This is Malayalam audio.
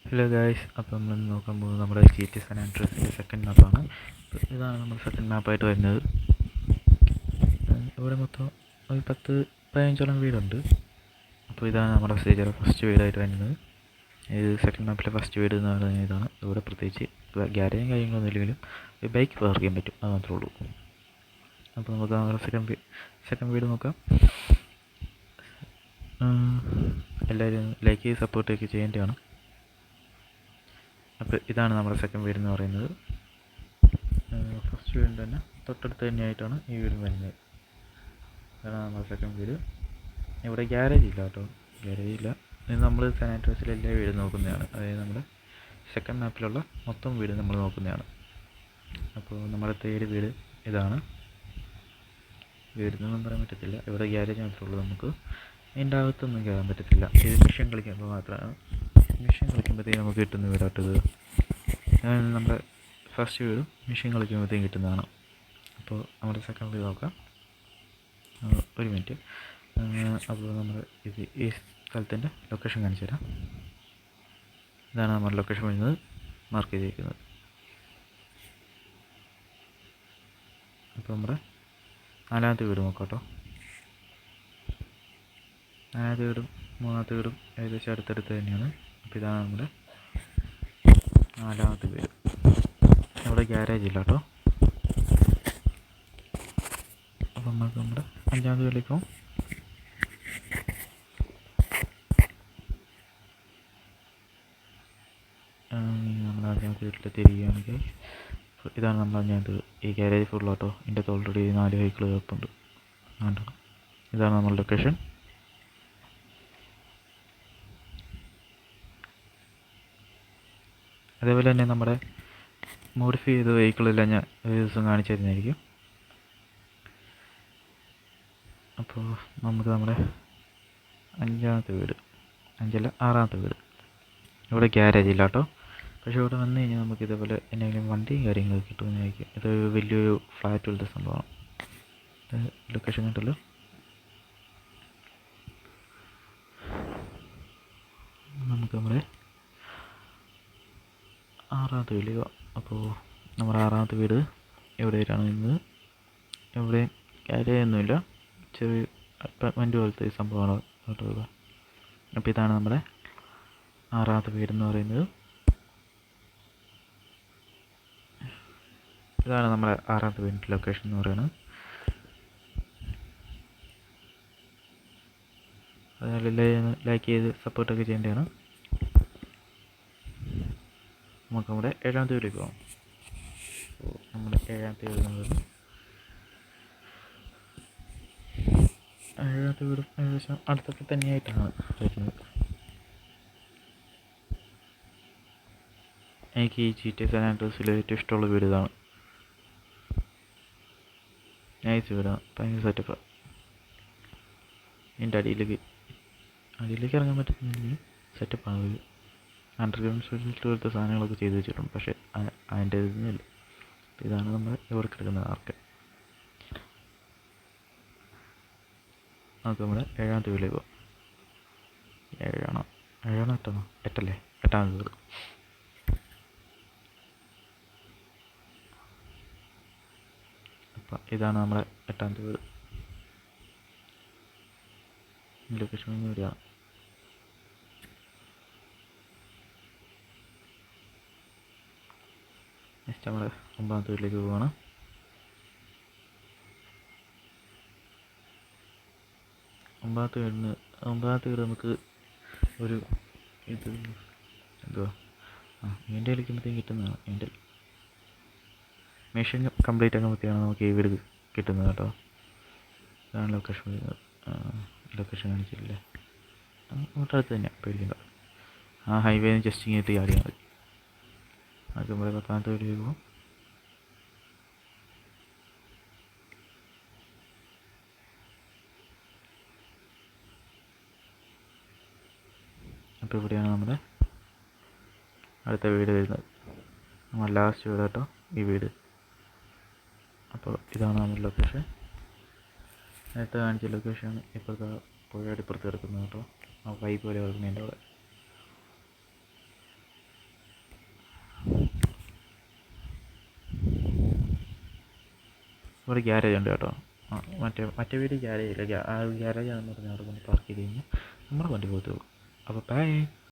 ഹലോ ഗായ്സ്, അപ്പോൾ നമ്മൾ നോക്കാൻ പോകുന്നത് നമ്മുടെ GTA San Andreasൻ്റെ സെക്കൻഡ് മാപ്പാണ്. ഇതാണ് നമ്മുടെ സെക്കൻഡ് മാപ്പായിട്ട് വരുന്നത്. ഇവിടെ മൊത്തം ഒരു 10-15 വീടുണ്ട്. അപ്പോൾ ഇതാണ് നമ്മുടെ സ്റ്റേജിലെ ഫസ്റ്റ് വീടായിട്ട് വരുന്നത്. ഇത് സെക്കൻഡ് മാപ്പിലെ ഫസ്റ്റ് വീട് എന്ന് പറയുന്നത് ഇതാണ്. ഇവിടെ പ്രത്യേകിച്ച് ഗ്യാരേജും കാര്യങ്ങളൊന്നും ഇല്ലെങ്കിലും ഒരു ബൈക്ക് പാർക്ക് ചെയ്യാൻ പറ്റും, അത് മാത്രമേ ഉള്ളൂ. അപ്പോൾ നമുക്ക് നമ്മുടെ സെക്കൻഡ് വീട് നോക്കാം. എല്ലാവരും ലൈക്ക് ചെയ്ത് സപ്പോർട്ടൊക്കെ ചെയ്യേണ്ടതാണ്. അപ്പോൾ ഇതാണ് നമ്മുടെ സെക്കൻഡ് വീട് എന്ന് പറയുന്നത്. ഫസ്റ്റ് വീടിൻ്റെ തന്നെ തൊട്ടടുത്ത് തന്നെയായിട്ടാണ് ഈ വീട് വരുന്നത്. അതാണ് നമ്മുടെ സെക്കൻഡ് വീട്. ഇവിടെ ഗ്യാരേജ് ഇല്ല കേട്ടോ, ഗ്യാരേജ് ഇല്ല. ഇത് നമ്മൾ സാൻ ആൻഡ്രിയാസിലെ എല്ലാ വീടും നോക്കുന്നതാണ്. അതായത് നമ്മുടെ സെക്കൻഡ് മാപ്പിലുള്ള മൊത്തം വീട് നമ്മൾ നോക്കുന്നതാണ്. അപ്പോൾ നമ്മുടെ തേർഡ് വീട് ഇതാണ്. വീടിനൊന്നും പറയാൻ പറ്റത്തില്ല, ഇവിടെ ഗ്യാരേജ് മാത്രമേ ഉള്ളൂ. നമുക്ക് അതിൻ്റെ അകത്തൊന്നും കയറാൻ പറ്റത്തില്ല. ഇത് മിഷൻ കളിക്കുമ്പോൾ മാത്രമാണ്. മിഷൻ കളിക്കുമ്പോഴത്തേക്കും നമുക്ക് കിട്ടുന്ന വീടാട്ടത്. നമ്മുടെ ഫസ്റ്റ് വീടും മിഷൻ കളിക്കുമ്പോഴത്തേക്കും കിട്ടുന്നതാണ്. അപ്പോൾ നമ്മുടെ സെക്കൻഡ് വീട് നോക്കാം. ഒരു മിനിറ്റ്. അപ്പോൾ നമ്മൾ ഈ സ്ഥലത്തിൻ്റെ ലൊക്കേഷൻ കാണിച്ചു തരാം. ഇതാണ് നമ്മുടെ ലൊക്കേഷൻ വരുന്നത്, മാർക്ക് ചെയ്തിരിക്കുന്നത്. അപ്പോൾ നമ്മുടെ നാലാമത്തെ വീട് നോക്കാം കേട്ടോ. നാലാമത്തെ വീടും മൂന്നാമത്തെ വീടും ഏകദേശം അടുത്തടുത്ത് തന്നെയാണ്. അപ്പോൾ ഇതാണ് നമ്മുടെ നാലാമത്തെ വീട്. ഇവിടെ ഗ്യാരേജ് ഇല്ല കേട്ടോ. അപ്പോൾ നമുക്ക് നമ്മുടെ അഞ്ചാമത്തെ വീട്ടിലേക്ക് പോകും. നമ്മുടെ അഞ്ചാമത്തെ വീട്ടിൽ തിരികുകയാണെങ്കിൽ ഇതാണ് നമ്മുടെ അഞ്ചാമത്തെ വീട്. ഈ ഗ്യാരേജ് ഫുൾ കേട്ടോ. ഇതിൻ്റെ അകത്ത് ഓൾറെഡി 4 വെഹിക്കിൾ കിടപ്പുണ്ട്. ഇതാണ് നമ്മുടെ ലൊക്കേഷൻ. അതേപോലെ തന്നെ നമ്മുടെ മോഡിഫൈ ചെയ്ത വെഹിക്കിളെല്ലാം ഞാൻ ഒരു ദിവസം കാണിച്ചു തരുന്നതായിരിക്കും. അപ്പോൾ നമുക്ക് നമ്മുടെ ആറാമത്തെ വീട്. ഇവിടെ ഗ്യാരേജ് ഇല്ല കേട്ടോ. പക്ഷേ ഇവിടെ വന്നു കഴിഞ്ഞാൽ നമുക്ക് ഇതേപോലെ എന്തെങ്കിലും വണ്ടിയും കാര്യങ്ങളൊക്കെ കിട്ടുന്നതായിരിക്കും. ഇത് വലിയൊരു ഫ്ലാറ്റ് പോലത്തെ സംഭവമാണ്. ലൊക്കേഷൻ കണ്ടല്ലോ. നമുക്ക് നമ്മുടെ ആറാമത്തെ വീട്ടിലേക്ക് പോകാം. അപ്പോൾ നമ്മുടെ ആറാമത്തെ വീട് എവിടെയായിട്ടാണ് നിന്നത്. ഇവിടെ ഗ്യാരേജൊന്നുമില്ല, ചെറിയ അപ്പാർട്ട്മെൻറ്റ് പോലത്തെ സംഭവമാണ് കേട്ടോ. അപ്പോൾ ഇതാണ് നമ്മുടെ ആറാമത്തെ വീടെന്ന് പറയുന്നത്. ഇതാണ് നമ്മുടെ ആറാമത്തെ വീടിൻ്റെ ലൊക്കേഷൻ എന്ന് പറയുന്നത്. അതിനാൽ ലൈക്ക് ചെയ്ത് സപ്പോർട്ടൊക്കെ ചെയ്യേണ്ടതാണ്. നമുക്ക് നമ്മുടെ ഏഴാമത്തെ വീട്ടിലേക്ക് പോകാം. അപ്പോൾ നമ്മുടെ ഏഴാമത്തെ വീട് എന്ന് പറയുന്നത് ഏഴാമത്തെ വീടും ഏകദേശം അടുത്തൊക്കെ തന്നെയായിട്ടാണ് വരുന്നത്. എനിക്ക് ഈ GTA San Andreasൽ ഏറ്റവും ഇഷ്ടമുള്ള വീട് ഇതാണ്. നൈസ് വീടാണ്, ഭയങ്കര സെറ്റപ്പാണ്. ഇതിൻ്റെ അടിയിലേക്ക് ഇറങ്ങാൻ പറ്റുന്നില്ല, സെറ്റപ്പാണ് വീട്. അണ്ടർഗ്രൗണ്ട് സ്പെഷ്യലിസ്റ്റ് പോലത്തെ സാധനങ്ങളൊക്കെ ചെയ്ത് വെച്ചിട്ടുണ്ട്, പക്ഷേ അതിൻ്റെ ഇതൊന്നുമില്ല. ഇതാണ് നമ്മുടെ ഇവിടെ കിടക്കുന്ന ആർക്ക്. നമുക്ക് നമ്മുടെ ഏഴാമത്തെ വീട്ടിലേക്ക് പോകാം. ഏഴാണോ എട്ടല്ലേ? എട്ടാമത്തെ വീട്. അപ്പം ഇതാണ് നമ്മുടെ എട്ടാമത്തെ വീട്. ലൊക്കേഷൻ ഇവിടെയാണ്. നെക്സ്റ്റ് നമ്മുടെ ഒമ്പതാമത്തെ വീട്ടിലേക്ക് പോവുകയാണ്. ഒമ്പതാമത്തെ വീട് നമുക്ക് ഒരു ഇത് എന്തുവാ ഇതിൻ്റെ കളിക്കുമ്പോഴത്തേക്കും കിട്ടുന്നതാണ്. ഇതിൻ്റെ മെഷീൻ കംപ്ലീറ്റ് ആകുമ്പോഴത്തേക്കാണ് നമുക്ക് ഈ വീട് കിട്ടുന്നത് കേട്ടോ. ഇതാണ് ലൊക്കേഷൻ വരുന്നത്. ലൊക്കേഷൻ കാണിച്ചില്ലേ? തൊട്ടടുത്ത് തന്നെ, പേടിക്കണ്ട. ആ ഹൈവേന്ന് ജസ്റ്റ് ഇങ്ങോട്ട് ചാടിയാൽ മതി. അത് നമ്മുടെ പത്താമത്തെ വീട്ടിലേക്ക് പോകും. അപ്പോൾ ഇവിടെയാണ് നമ്മുടെ അടുത്ത വീട് വരുന്നത്. നമ്മൾ ലാസ്റ്റ് വീട് കേട്ടോ ഈ വീട്. അപ്പോൾ ഇതാണ് നമ്മുടെ ലൊക്കേഷൻ. നേരത്തെ കാണിച്ച ലൊക്കേഷൻ ഇപ്പോഴത്തെ പുഴയുടെ ഇപ്പുറത്ത് കിടക്കുന്നത് കേട്ടോ. ആ വൈബ് പോലെ കിടക്കുന്നതിൻ്റെ അവിടെ. ഇവിടെ ഗ്യാരേജ് ഉണ്ട് കേട്ടോ. ആ മറ്റേ വീട് ഗ്യാരേജ് ഇല്ല, ആ ഗ്യാരേജാണെന്ന് പറഞ്ഞാൽ അവിടെ കൊണ്ട് പാർക്ക് ചെയ്ത് കഴിഞ്ഞാൽ നമ്മുടെ വണ്ടി പോകത്തുള്ളൂ. അപ്പോൾ ബൈ.